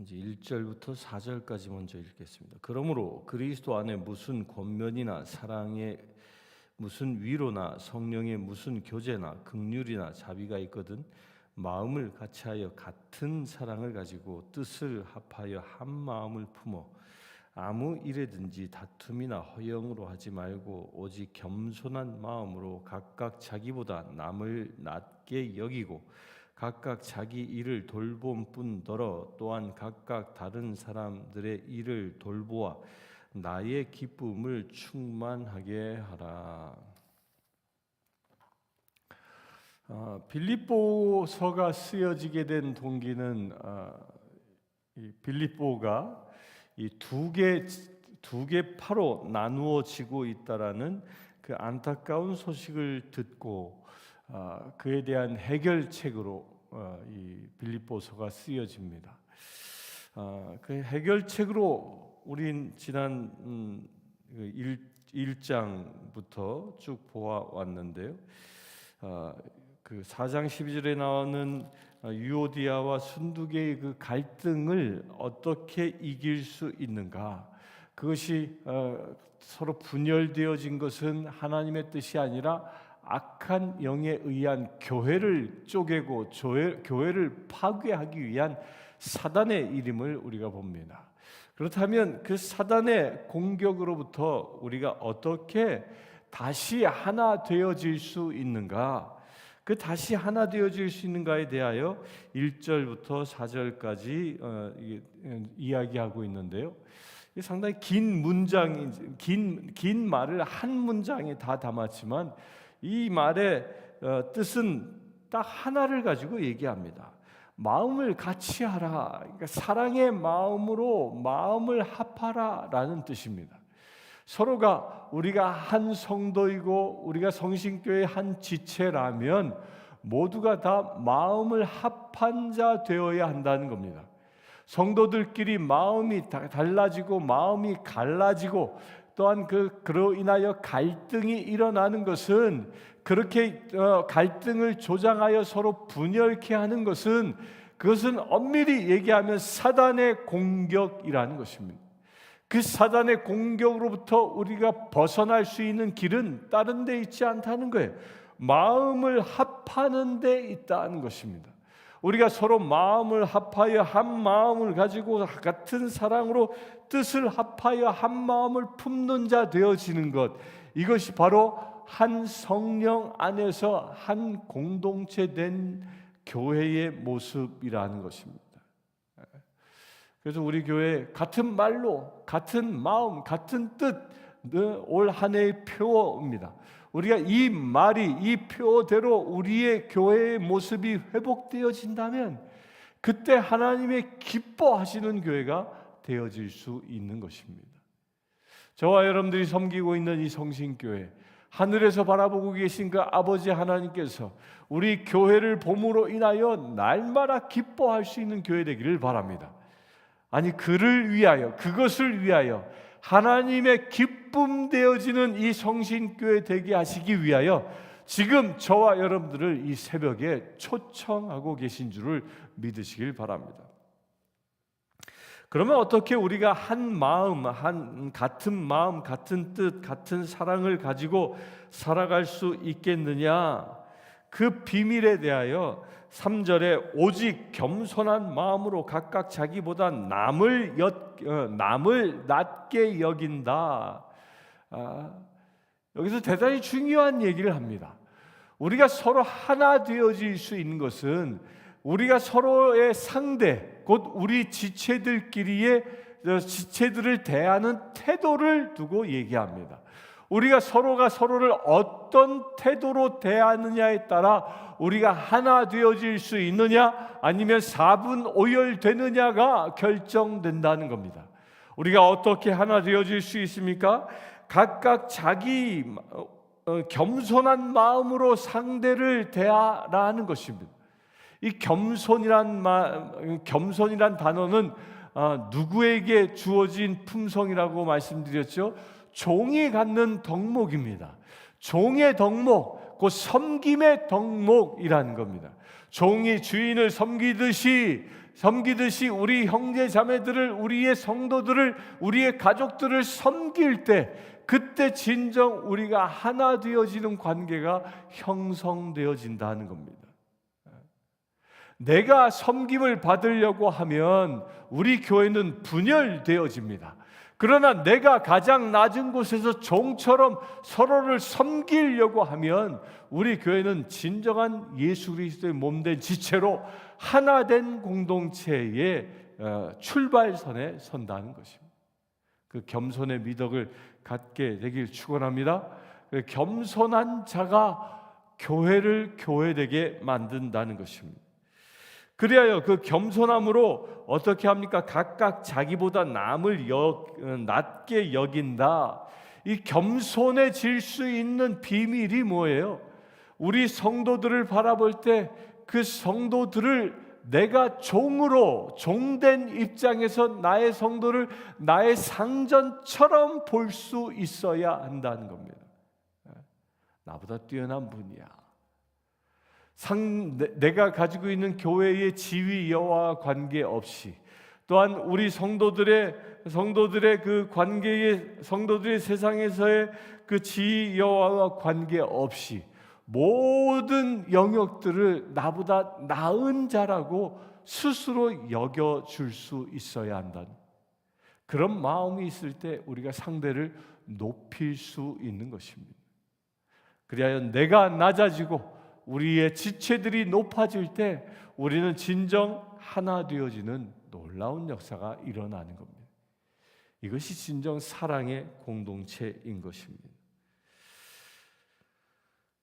이제 1절부터 4절까지 먼저 읽겠습니다. 그러므로 그리스도 안에 무슨 권면이나 사랑의 무슨 위로나 성령의 무슨 교제나 긍휼이나 자비가 있거든 마음을 같이하여 같은 사랑을 가지고 뜻을 합하여 한 마음을 품어 아무 일에든지 다툼이나 허영으로 하지 말고 오직 겸손한 마음으로 각각 자기보다 남을 낮게 여기고 각각 자기 일을 돌봄 뿐더러 또한 각각 다른 사람들의 일을 돌보아 나의 기쁨을 충만하게 하라. 빌립보서가 쓰여지게 된 동기는 이 빌립보가 이 두 개 파로 나누어지고 있다라는 그 안타까운 소식을 듣고 그에 대한 해결책으로 이 빌립보서가 쓰여집니다. 그 해결책으로 우린 지난 1장부터 쭉 보아왔는데요. 그 4장 12절에 나오는 유오디아와 순두개의 그 갈등을 어떻게 이길 수 있는가? 그것이 서로 분열되어진 것은 하나님의 뜻이 아니라 악한 영에 의한 교회를 쪼개고 교회를 파괴하기 위한 사단의 일임을 우리가 봅니다. 그렇다면 그 사단의 공격으로부터 우리가 어떻게 다시 하나 되어질 수 있는가? 그 다시 하나 되어질 수 있는가에 대하여 1절부터 4절까지 이야기하고 있는데요. 상당히 긴 문장이 긴 말을 한 문장에 다 담았지만 이 말의 뜻은 딱 하나를 가지고 얘기합니다. 마음을 같이 하라. 그러니까 사랑의 마음으로 마음을 합하라라는 뜻입니다. 서로가 우리가 한 성도이고 우리가 성신교회의 한 지체라면 모두가 다 마음을 합한 자 되어야 한다는 겁니다. 성도들끼리 마음이 달라지고 마음이 갈라지고 또한 그로 인하여 갈등이 일어나는 것은 그렇게 갈등을 조장하여 서로 분열케 하는 것은 그것은 엄밀히 얘기하면 사단의 공격이라는 것입니다. 그 사단의 공격으로부터 우리가 벗어날 수 있는 길은 다른 데 있지 않다는 거예요. 마음을 합하는 데 있다는 것입니다. 우리가 서로 마음을 합하여 한 마음을 가지고 같은 사랑으로 뜻을 합하여 한 마음을 품는 자 되어지는 것, 이것이 바로 한 성령 안에서 한 공동체 된 교회의 모습이라는 것입니다. 그래서 우리 교회 같은 말로 같은 마음 같은 뜻 올 한 해의 표어입니다. 우리가 이 말이 이 표대로 우리의 교회의 모습이 회복되어진다면 그때 하나님의 기뻐하시는 교회가 되어질 수 있는 것입니다. 저와 여러분들이 섬기고 있는 이 성신교회, 하늘에서 바라보고 계신 그 아버지 하나님께서 우리 교회를 봄으로 인하여 날마다 기뻐할 수 있는 교회 되기를 바랍니다. 아니 그를 위하여 그것을 위하여 하나님의 기쁨 되어지는 이 성신교회 되게 하시기 위하여 지금 저와 여러분들을 이 새벽에 초청하고 계신 줄을 믿으시길 바랍니다. 그러면 어떻게 우리가 한 마음, 같은 뜻, 같은 사랑을 가지고 살아갈 수 있겠느냐? 그 비밀에 대하여 3절에 오직 겸손한 마음으로 각각 자기보다 남을 낮게 여긴다. 여기서 대단히 중요한 얘기를 합니다. 우리가 서로 하나 되어질 수 있는 것은 우리가 서로의 상대, 곧 우리 지체들끼리의 지체들을 대하는 태도를 두고 얘기합니다. 우리가 서로가 서로를 어떤 태도로 대하느냐에 따라 우리가 하나 되어질 수 있느냐 아니면 4분 오열되느냐가 결정된다는 겁니다. 우리가 어떻게 하나 되어질 수 있습니까? 각각 자기 겸손한 마음으로 상대를 대하라는 것입니다. 이 겸손이란 단어는 누구에게 주어진 품성이라고 말씀드렸죠? 종이 갖는 덕목입니다. 종의 덕목, 곧 섬김의 덕목이라는 겁니다. 종이 주인을 섬기듯이 우리 형제 자매들을, 우리의 성도들을, 우리의 가족들을 섬길 때, 그때 진정 우리가 하나 되어지는 관계가 형성되어진다는 겁니다. 내가 섬김을 받으려고 하면 우리 교회는 분열되어집니다. 그러나 내가 가장 낮은 곳에서 종처럼 서로를 섬기려고 하면 우리 교회는 진정한 예수 그리스도의 몸된 지체로 하나된 공동체의 출발선에 선다는 것입니다. 그 겸손의 미덕을 갖게 되길 축원합니다. 겸손한 자가 교회를 교회되게 만든다는 것입니다. 그리하여 그 겸손함으로 어떻게 합니까? 각각 자기보다 남을 낮게 여긴다. 이 겸손해질 수 있는 비밀이 뭐예요? 우리 성도들을 바라볼 때 그 성도들을 내가 종된 입장에서 나의 성도를 나의 상전처럼 볼 수 있어야 한다는 겁니다. 나보다 뛰어난 분이야. 내가 가지고 있는 교회의 지위와 관계없이, 또한 우리 성도들의 그 관계의, 성도들의 세상에서의 그 지위와 관계없이 모든 영역들을 나보다 나은 자라고 스스로 여겨줄 수 있어야 한다는, 그런 마음이 있을 때 우리가 상대를 높일 수 있는 것입니다. 그리하여 내가 낮아지고 우리의 지체들이 높아질 때 우리는 진정 하나 되어지는 놀라운 역사가 일어나는 겁니다. 이것이 진정 사랑의 공동체인 것입니다.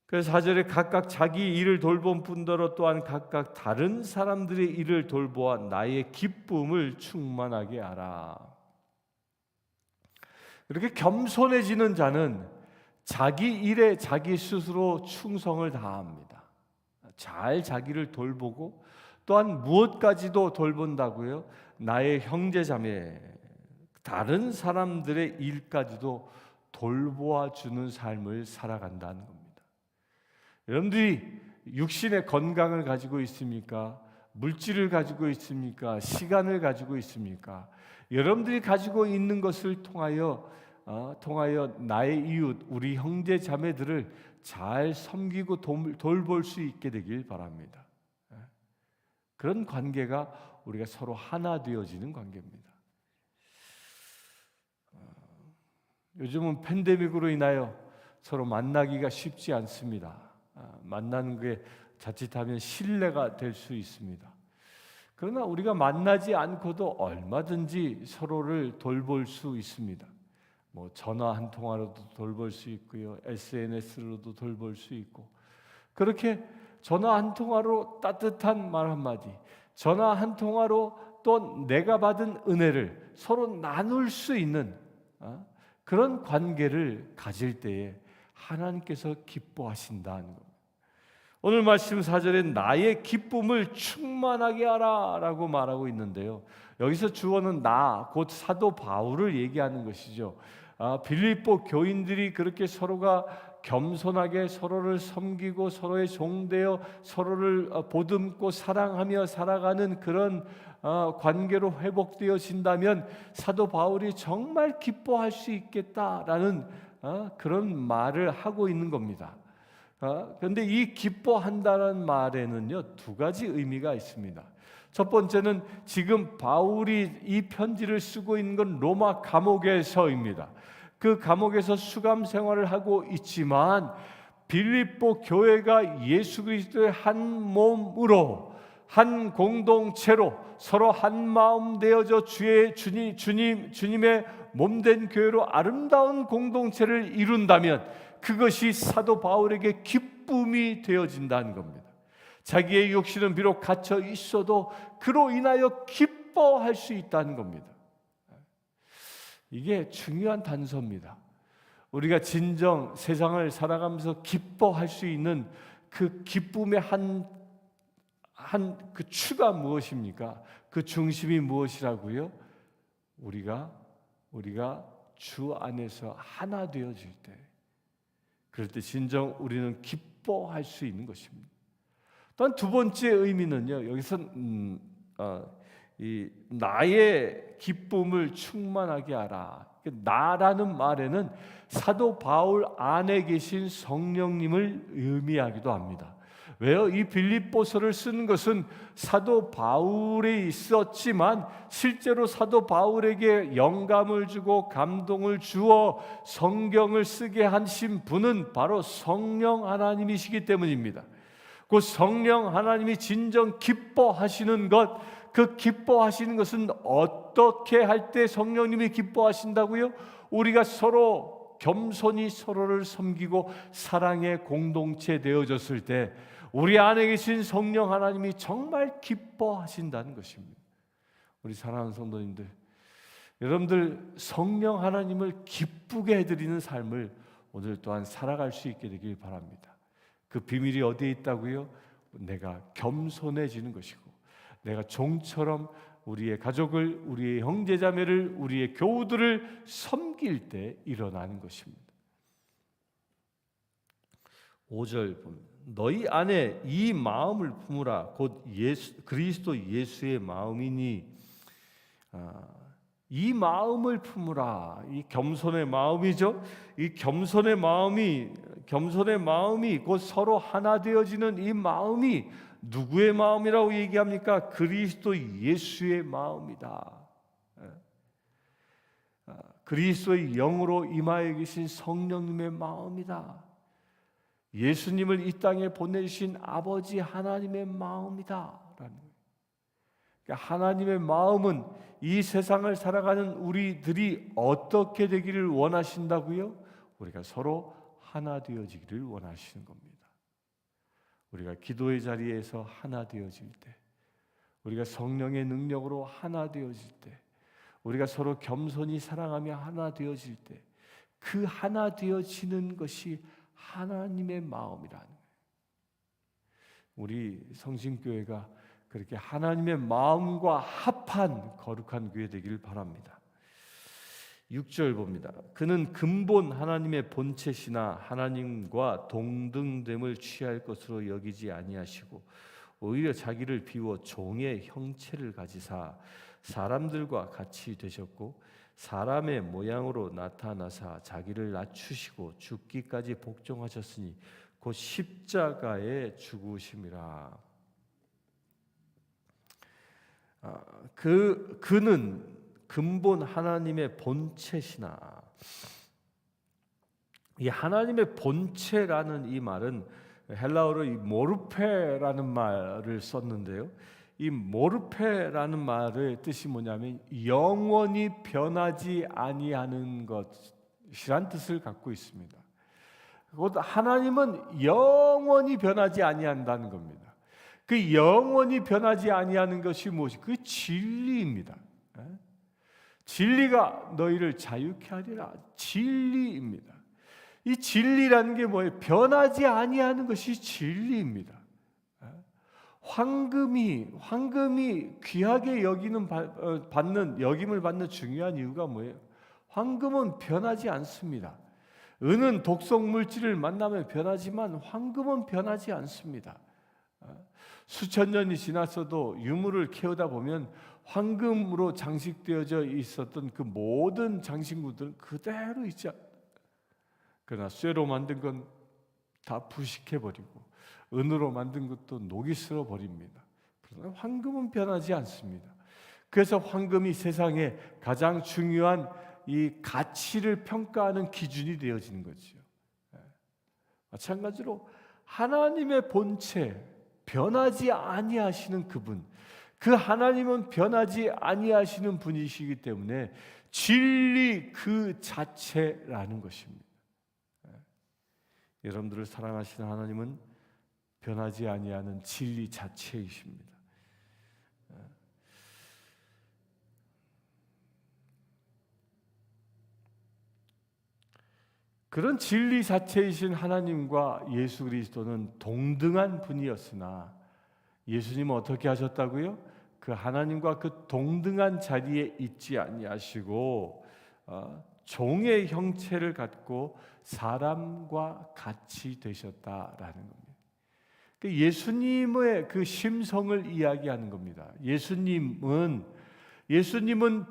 그래서 4절에 각각 자기 일을 돌본 뿐더러 또한 각각 다른 사람들의 일을 돌보아 나의 기쁨을 충만하게 하라. 이렇게 겸손해지는 자는 자기 일에 자기 스스로 충성을 다합니다. 잘 자기를 돌보고 또한 무엇까지도 돌본다고요? 나의 형제자매, 다른 사람들의 일까지도 돌보아 주는 삶을 살아간다는 겁니다. 여러분들이 육신의 건강을 가지고 있습니까? 물질을 가지고 있습니까? 시간을 가지고 있습니까? 여러분들이 가지고 있는 것을 통하여 나의 이웃, 우리 형제 자매들을 잘 섬기고 돌볼 수 있게 되길 바랍니다. 그런 관계가 우리가 서로 하나 되어지는 관계입니다. 요즘은 팬데믹으로 인하여 서로 만나기가 쉽지 않습니다. 만나는 게 자칫하면 신뢰가 될 수 있습니다. 그러나 우리가 만나지 않고도 얼마든지 서로를 돌볼 수 있습니다. 뭐 전화 한 통화로도 돌볼 수 있고요, SNS로도 돌볼 수 있고, 그렇게 전화 한 통화로 따뜻한 말 한마디, 전화 한 통화로 또 내가 받은 은혜를 서로 나눌 수 있는 그런 관계를 가질 때에 하나님께서 기뻐하신다는 겁니다. 오늘 말씀 4절에 나의 기쁨을 충만하게 하라 라고 말하고 있는데요, 여기서 주어는 나, 곧 사도 바울을 얘기하는 것이죠. 빌립보 교인들이 그렇게 서로가 겸손하게 서로를 섬기고 서로의 종되어 서로를 보듬고 사랑하며 살아가는 그런 관계로 회복되어진다면 사도 바울이 정말 기뻐할 수 있겠다라는 그런 말을 하고 있는 겁니다. 그런데 이 기뻐한다는 말에는요, 두 가지 의미가 있습니다. 첫 번째는 지금 바울이 이 편지를 쓰고 있는 건 로마 감옥에서입니다. 그 감옥에서 수감 생활을 하고 있지만 빌립보 교회가 예수 그리스도의 한 몸으로, 한 공동체로 서로 한 마음 되어져 주님의 몸된 교회로 아름다운 공동체를 이룬다면 그것이 사도 바울에게 기쁨이 되어진다는 겁니다. 자기의 육신은 비록 갇혀 있어도 그로 인하여 기뻐할 수 있다는 겁니다. 이게 중요한 단서입니다. 우리가 진정 세상을 살아가면서 기뻐할 수 있는 그 기쁨의 그 추가 무엇입니까? 그 중심이 무엇이라고요? 우리가 주 안에서 하나 되어질 때, 그럴 때 진정 우리는 기뻐할 수 있는 것입니다. 또한 두 번째 의미는요, 여기서 이 나의 기쁨을 충만하게 하라. 나라는 말에는 사도 바울 안에 계신 성령님을 의미하기도 합니다. 왜요? 이 빌립보서를 쓴 것은 사도 바울에 있었지만 실제로 사도 바울에게 영감을 주고 감동을 주어 성경을 쓰게 하신 분은 바로 성령 하나님이시기 때문입니다. 그 성령 하나님이 진정 기뻐하시는 것, 그 기뻐하시는 것은 어떻게 할 때 성령님이 기뻐하신다고요? 우리가 서로 겸손히 서로를 섬기고 사랑의 공동체 되어졌을 때 우리 안에 계신 성령 하나님이 정말 기뻐하신다는 것입니다. 우리 사랑하는 성도님들, 여러분들 성령 하나님을 기쁘게 해드리는 삶을 오늘 또한 살아갈 수 있게 되길 바랍니다. 그 비밀이 어디에 있다고요? 내가 겸손해지는 것이고, 내가 종처럼 우리의 가족을, 우리의 형제자매를, 우리의 교우들을 섬길 때 일어나는 것입니다. 5절 보면 너희 안에 이 마음을 품으라 곧 그리스도 예수의 마음이니, 이 마음을 품으라. 이 겸손의 마음이죠. 이 겸손의 마음이 곧 서로 하나 되어지는 이 마음이 누구의 마음이라고 얘기합니까? 그리스도 예수의 마음이다. 그리스도의 영으로 임하여 계신 성령님의 마음이다. 예수님을 이 땅에 보내주신 아버지 하나님의 마음이다. 그러니까 하나님의 마음은 이 세상을 살아가는 우리들이 어떻게 되기를 원하신다고요? 우리가 서로 하나 되어지기를 원하시는 겁니다. 우리가 기도의 자리에서 하나 되어질 때, 우리가 성령의 능력으로 하나 되어질 때, 우리가 서로 겸손히 사랑하며 하나 되어질 때, 그 하나 되어지는 것이 하나님의 마음이라는 거예요. 우리 성심교회가 그렇게 하나님의 마음과 합한 거룩한 교회 되기를 바랍니다. 6절 봅니다. 그는 근본 하나님의 본체시나 하나님과 동등됨을 취할 것으로 여기지 아니하시고 오히려 자기를 비워 종의 형체를 가지사 사람들과 같이 되셨고 사람의 모양으로 나타나사 자기를 낮추시고 죽기까지 복종하셨으니 곧 십자가에 죽으심이라. 그는 근본 하나님의 본체시나, 이 하나님의 본체라는 이 말은 헬라어로 이 모르페라는 말을 썼는데요. 이 모르페라는 말의 뜻이 뭐냐면 영원히 변하지 아니하는 것이란 뜻을 갖고 있습니다. 곧 하나님은 영원히 변하지 아니한다는 겁니다. 그 영원히 변하지 아니하는 것이 무엇이? 그 진리입니다. 진리가 너희를 자유케 하리라. 진리입니다. 이 진리라는 게 뭐예요? 변하지 아니하는 것이 진리입니다. 황금이 귀하게 여김을 받는 중요한 이유가 뭐예요? 황금은 변하지 않습니다. 은은 독성 물질을 만나면 변하지만 황금은 변하지 않습니다. 수천 년이 지났어도 유물을 캐오다 보면 황금으로 장식되어져 있었던 그 모든 장식물들은 그대로 있지 않습니다. 그러나 쇠로 만든 건 다 부식해버리고 은으로 만든 것도 녹이 슬어버립니다. 그러나 황금은 변하지 않습니다. 그래서 황금이 세상에 가장 중요한 이 가치를 평가하는 기준이 되어지는 거죠. 마찬가지로 하나님의 본체, 변하지 아니하시는 그분, 그 하나님은 변하지 아니하시는 분이시기 때문에 진리 그 자체라는 것입니다. 여러분들을 사랑하시는 하나님은 변하지 아니하는 진리 자체이십니다. 그런 진리 자체이신 하나님과 예수 그리스도는 동등한 분이었으나 예수님은 어떻게 하셨다고요? 그 하나님과 그 동등한 자리에 있지 아니하시고 종의 형체를 갖고 사람과 같이 되셨다라는 겁니다. 예수님의 그 심성을 이야기하는 겁니다. 예수님은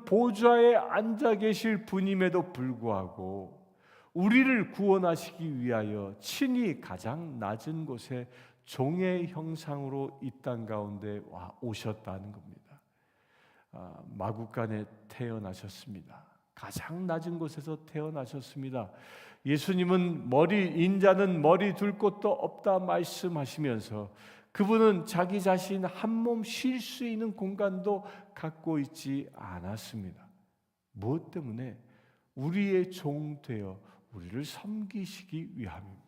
보좌에 앉아 계실 분임에도 불구하고 우리를 구원하시기 위하여 친히 가장 낮은 곳에 종의 형상으로 이 땅 가운데 오셨다는 겁니다. 마구간에 태어나셨습니다. 가장 낮은 곳에서 태어나셨습니다. 예수님은 인자는 머리 둘 곳도 없다 말씀하시면서 그분은 자기 자신 한 몸 쉴 수 있는 공간도 갖고 있지 않았습니다. 무엇 때문에? 우리의 종 되어 우리를 섬기시기 위함입니다.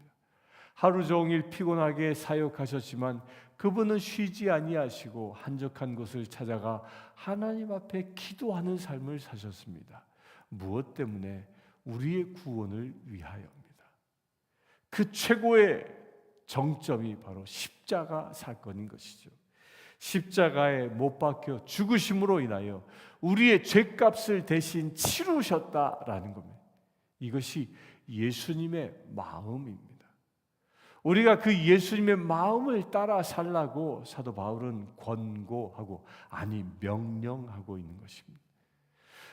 하루 종일 피곤하게 사역하셨지만 그분은 쉬지 아니하시고 한적한 곳을 찾아가 하나님 앞에 기도하는 삶을 사셨습니다. 무엇 때문에? 우리의 구원을 위하여입니다. 그 최고의 정점이 바로 십자가 사건인 것이죠. 십자가에 못 박혀 죽으심으로 인하여 우리의 죄값을 대신 치르셨다라는 겁니다. 이것이 예수님의 마음입니다. 우리가 그 예수님의 마음을 따라 살라고 사도 바울은 권고하고 명령하고 있는 것입니다.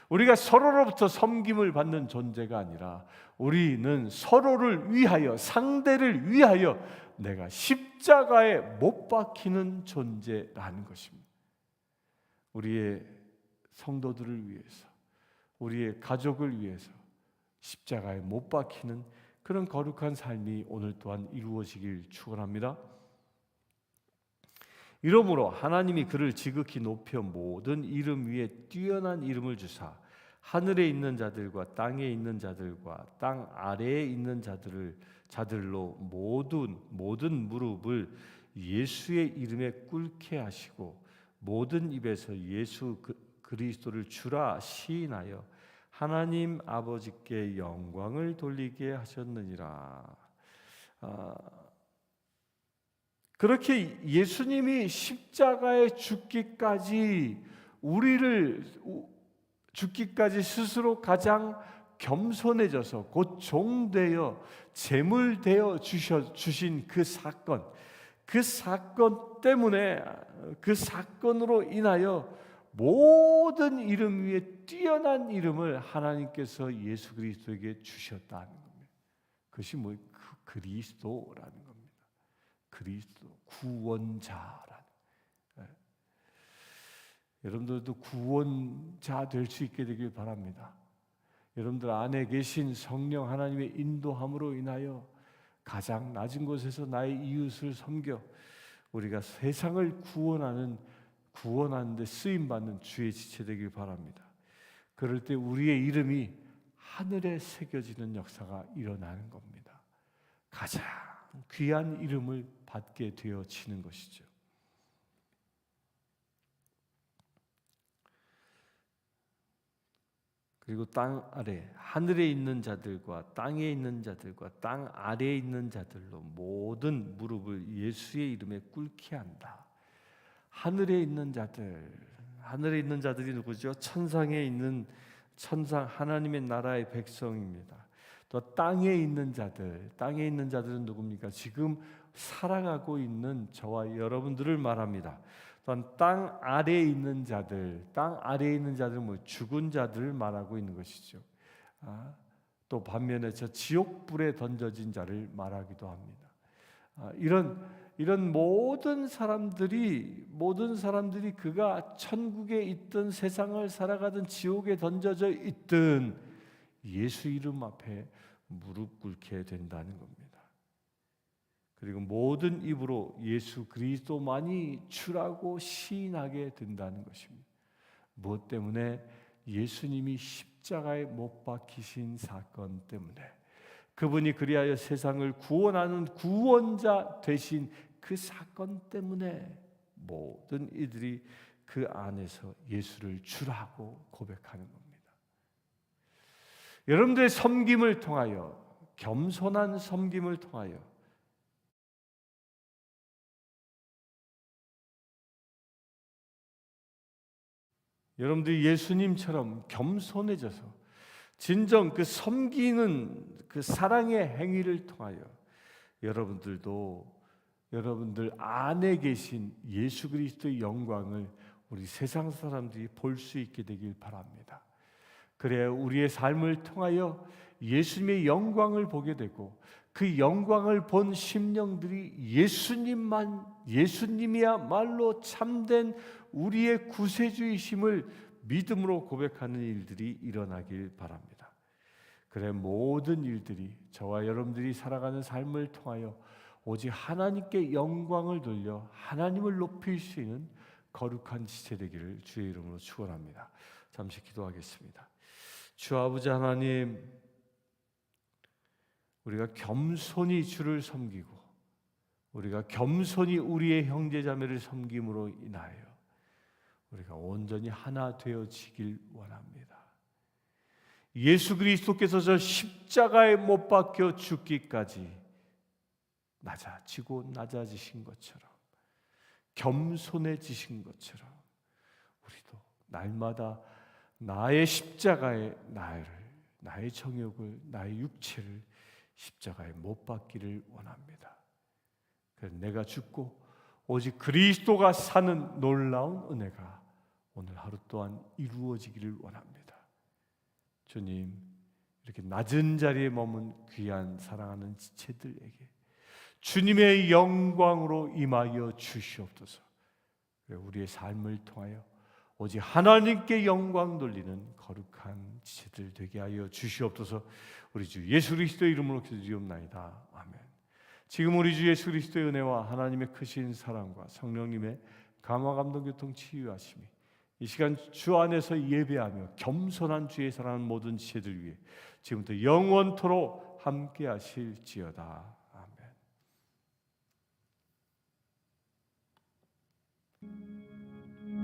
우리가 서로로부터 섬김을 받는 존재가 아니라 우리는 서로를 위하여, 상대를 위하여 내가 십자가에 못 박히는 존재라는 것입니다. 우리의 성도들을 위해서, 우리의 가족을 위해서 십자가에 못 박히는 그런 거룩한 삶이 오늘 또한 이루어지길 축원합니다. 이러므로 하나님이 그를 지극히 높여 모든 이름 위에 뛰어난 이름을 주사 하늘에 있는 자들과 땅에 있는 자들과 땅 아래에 있는 자들로 모든 무릎을 예수의 이름에 꿇게 하시고 모든 입에서 예수 그리스도를 주라 시인하여 하나님 아버지께 영광을 돌리게 하셨느니라. 그렇게 예수님이 십자가에 죽기까지 스스로 가장 겸손해져서 곧 종되어 제물되어 주신 그 사건 때문에 그 사건으로 인하여 모든 이름 위에 뛰어난 이름을 하나님께서 예수 그리스도에게 주셨다는 겁니다. 그것이 그리스도라는 겁니다. 그리스도 구원자라는. 여러분들도 구원자 될 수 있게 되길 바랍니다. 여러분들 안에 계신 성령 하나님의 인도함으로 인하여 가장 낮은 곳에서 나의 이웃을 섬겨 우리가 세상을 구원하는 데 쓰임 받는 주의 지체 되길 바랍니다. 그럴 때 우리의 이름이 하늘에 새겨지는 역사가 일어나는 겁니다. 가장 귀한 이름을 받게 되어지는 것이죠. 그리고 땅 아래 하늘에 있는 자들과 땅에 있는 자들과 땅 아래에 있는 자들로 모든 무릎을 예수의 이름에 꿇게 한다. 하늘에 있는 자들이 누구죠? 천상에 있는 하나님의 나라의 백성입니다. 또 땅에 있는 자들은 누굽니까? 지금 살아가고 있는 저와 여러분들을 말합니다. 또한 땅 아래에 있는 자들은 죽은 자들을 말하고 있는 것이죠. 또 반면에 저 지옥불에 던져진 자를 말하기도 합니다. 이런 모든 사람들이 그가 천국에 있든 세상을 살아가든 지옥에 던져져 있든 예수 이름 앞에 무릎 꿇게 된다는 겁니다. 그리고 모든 입으로 예수 그리스도만이 주라고 시인하게 된다는 것입니다. 무엇 때문에? 예수님이 십자가에 못 박히신 사건 때문에, 그분이 그리하여 세상을 구원하는 구원자 되신 그 사건 때문에 모든 이들이 그 안에서 예수를 주라고 고백하는 겁니다. 여러분들의 섬김을 통하여, 겸손한 섬김을 통하여 여러분들이 예수님처럼 겸손해져서 진정 그 섬기는 그 사랑의 행위를 통하여 여러분들도 여러분들 안에 계신 예수 그리스도의 영광을 우리 세상 사람들이 볼 수 있게 되길 바랍니다. 그래야 우리의 삶을 통하여 예수님의 영광을 보게 되고 그 영광을 본 심령들이 예수님이야말로 참된 우리의 구세주이심을 믿음으로 고백하는 일들이 일어나길 바랍니다. 그래 모든 일들이 저와 여러분들이 살아가는 삶을 통하여 오직 하나님께 영광을 돌려 하나님을 높일 수 있는 거룩한 지체 되기를 주의 이름으로 축원합니다. 잠시 기도하겠습니다. 주 아버지 하나님, 우리가 겸손히 주를 섬기고 우리가 겸손히 우리의 형제자매를 섬김으로 인하여 우리가 온전히 하나 되어지길 원합니다. 예수 그리스도께서 저 십자가에 못 박혀 죽기까지 낮아지고 낮아지신 것처럼 겸손해지신 것처럼 우리도 날마다 나의 십자가에 나의 정욕을 나의 육체를 십자가에 못 박기를 원합니다. 그래서 내가 죽고 오직 그리스도가 사는 놀라운 은혜가 오늘 하루 또한 이루어지기를 원합니다. 주님, 이렇게 낮은 자리에 머문 귀한 사랑하는 지체들에게 주님의 영광으로 임하여 주시옵소서. 우리의 삶을 통하여 오직 하나님께 영광 돌리는 거룩한 지체들 되게 하여 주시옵소서. 우리 주 예수 그리스도의 이름으로 기도드리옵나이다. 아멘. 지금 우리 주 예수 그리스도의 은혜와 하나님의 크신 사랑과 성령님의 감화 감동 교통 치유하심이 이 시간 주 안에서 예배하며 겸손한 주의 사랑하는 모든 지체들 위해 지금부터 영원토록 함께 하실지어다.